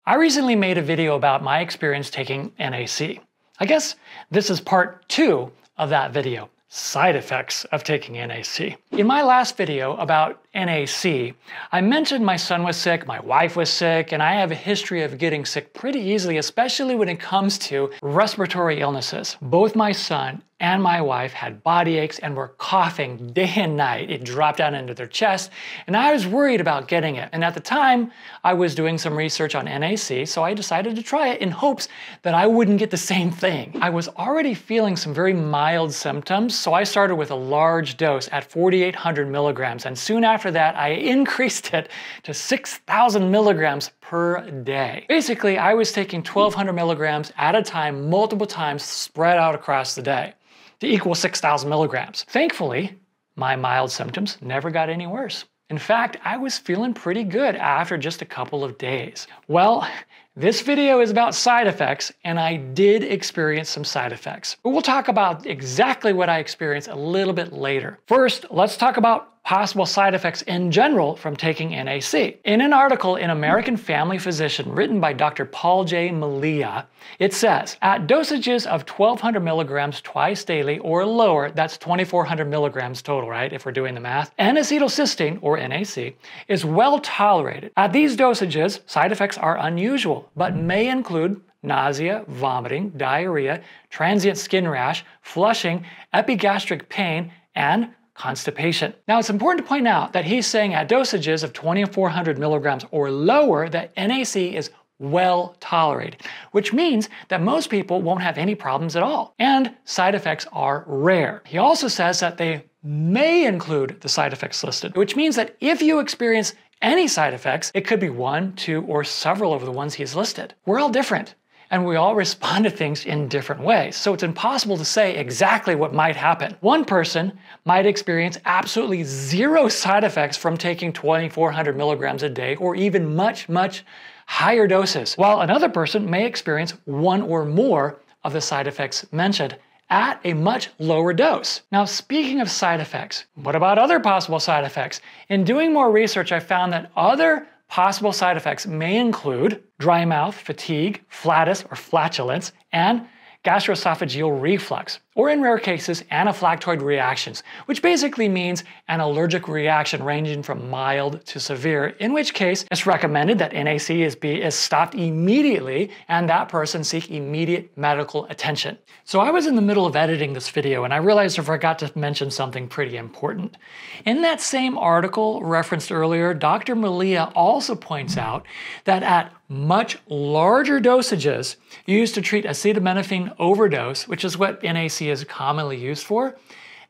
I recently made a video about my experience taking NAC. I guess this is part 2 of that video, side effects of taking NAC. In my last video about NAC, I mentioned my son was sick, my wife was sick, and I have a history of getting sick pretty easily, especially when it comes to respiratory illnesses. Both my son and my wife had body aches and were coughing day and night. It dropped down into their chest, and I was worried about getting it. And at the time, I was doing some research on NAC, so I decided to try it in hopes that I wouldn't get the same thing. I was already feeling some very mild symptoms, so I started with a large dose at 4,800 milligrams, and soon after that, I increased it to 6,000 milligrams per day. Basically, I was taking 1,200 milligrams at a time, multiple times, spread out across the day to equal 6,000 milligrams. Thankfully, my mild symptoms never got any worse. In fact, I was feeling pretty good after just a couple of days. Well, this video is about side effects, and I did experience some side effects. But we'll talk about exactly what I experienced a little bit later. First, let's talk about possible side effects in general from taking NAC. In an article in American Family Physician written by Dr. Paul J. Malia, it says, at dosages of 1,200 milligrams twice daily or lower, that's 2,400 milligrams total, right, if we're doing the math, n-acetylcysteine, or NAC, is well tolerated. At these dosages, side effects are unusual, but may include nausea, vomiting, diarrhea, transient skin rash, flushing, epigastric pain, and constipation. Now, it's important to point out that he's saying at dosages of 2,400 milligrams or lower that NAC is well tolerated, which means that most people won't have any problems at all, and side effects are rare. He also says that they may include the side effects listed, which means that if you experience any side effects, it could be 1, 2, or several of the ones he's listed. We're all different, and we all respond to things in different ways, so it's impossible to say exactly what might happen. One person might experience absolutely 0 side effects from taking 2,400 milligrams a day or even much, much higher doses, while another person may experience 1 or more of the side effects mentioned at a much lower dose. Now, speaking of side effects, what about other possible side effects? In doing more research, I found that other possible side effects may include dry mouth, fatigue, flatus or flatulence, and gastroesophageal reflux, or in rare cases, anaphylactoid reactions, which basically means an allergic reaction ranging from mild to severe, in which case it's recommended that NAC is stopped immediately and that person seek immediate medical attention. So I was in the middle of editing this video and I realized I forgot to mention something pretty important. In that same article referenced earlier, Dr. Malia also points out that at much larger dosages used to treat acetaminophen overdose, which is what NAC is commonly used for,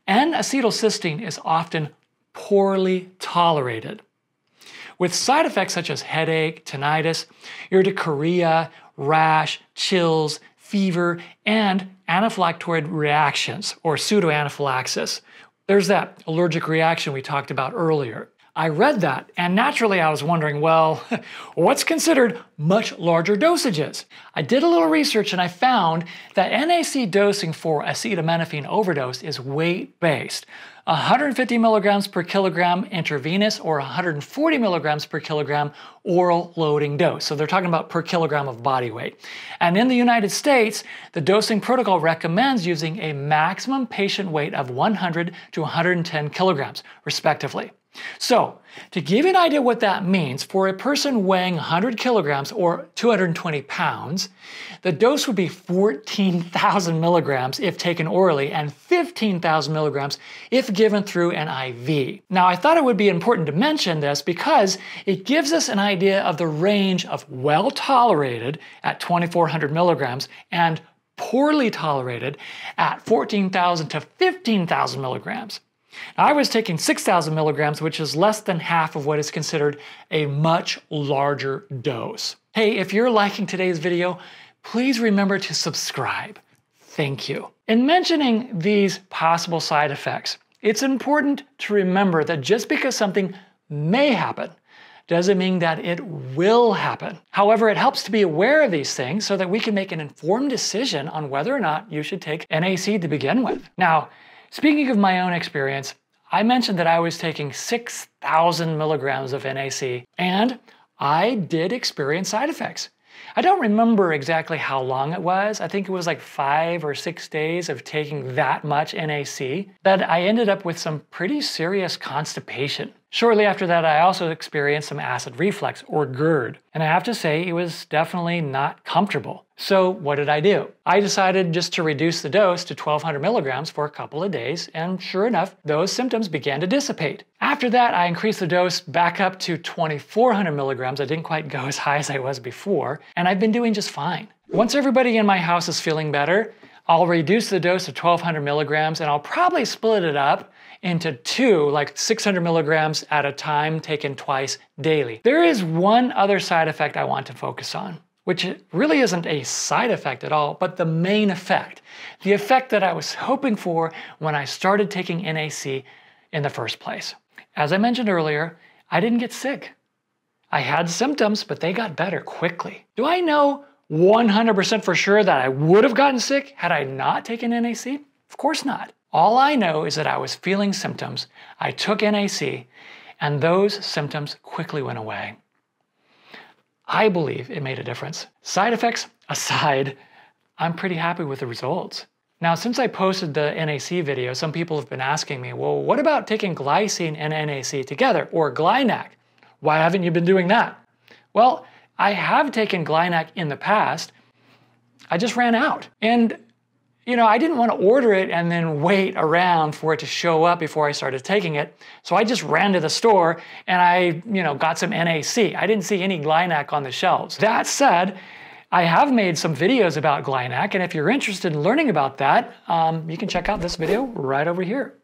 and acetylcysteine is often poorly tolerated, with side effects such as headache, tinnitus, urticaria, rash, chills, fever, and anaphylactoid reactions, or pseudoanaphylaxis. There's that allergic reaction we talked about earlier. I read that, and naturally I was wondering, well, what's considered much larger dosages? I did a little research and I found that NAC dosing for acetaminophen overdose is weight-based. 150 milligrams per kilogram intravenous or 140 milligrams per kilogram oral loading dose. So they're talking about per kilogram of body weight. And in the United States, the dosing protocol recommends using a maximum patient weight of 100 to 110 kilograms, respectively. So, to give you an idea what that means, for a person weighing 100 kilograms or 220 pounds, the dose would be 14,000 milligrams if taken orally and 15,000 milligrams if given through an IV. Now, I thought it would be important to mention this because it gives us an idea of the range of well tolerated at 2,400 milligrams and poorly tolerated at 14,000 to 15,000 milligrams. Now, I was taking 6,000 milligrams, which is less than half of what is considered a much larger dose. Hey, if you're liking today's video, please remember to subscribe. Thank you. In mentioning these possible side effects, it's important to remember that just because something may happen doesn't mean that it will happen. However, it helps to be aware of these things so that we can make an informed decision on whether or not you should take NAC to begin with. Now, speaking of my own experience, I mentioned that I was taking 6,000 milligrams of NAC, and I did experience side effects. I don't remember exactly how long it was. I think it was like 5 or 6 days of taking that much NAC that I ended up with some pretty serious constipation. Shortly after that, I also experienced some acid reflux, or GERD, and I have to say it was definitely not comfortable. So what did I do? I decided just to reduce the dose to 1200 milligrams for a couple of days, and sure enough, those symptoms began to dissipate. After that, I increased the dose back up to 2400 milligrams. I didn't quite go as high as I was before, and I've been doing just fine. Once everybody in my house is feeling better, I'll reduce the dose to 1200 milligrams, and I'll probably split it up into 2, like 600 milligrams at a time, taken twice daily. There is one other side effect I want to focus on, which really isn't a side effect at all, but the main effect. The effect that I was hoping for when I started taking NAC in the first place. As I mentioned earlier, I didn't get sick. I had symptoms, but they got better quickly. Do I know 100% for sure that I would have gotten sick had I not taken NAC? Of course not. All I know is that I was feeling symptoms. I took NAC, and those symptoms quickly went away. I believe it made a difference. Side effects aside, I'm pretty happy with the results. Now, since I posted the NAC video, some people have been asking me, well, what about taking glycine and NAC together, or GlyNAC? Why haven't you been doing that? Well, I have taken GlyNAC in the past. I just ran out. And I didn't want to order it and then wait around for it to show up before I started taking it. So I just ran to the store and I, got some NAC. I didn't see any GlyNAC on the shelves. That said, I have made some videos about GlyNAC, and if you're interested in learning about that, you can check out this video right over here.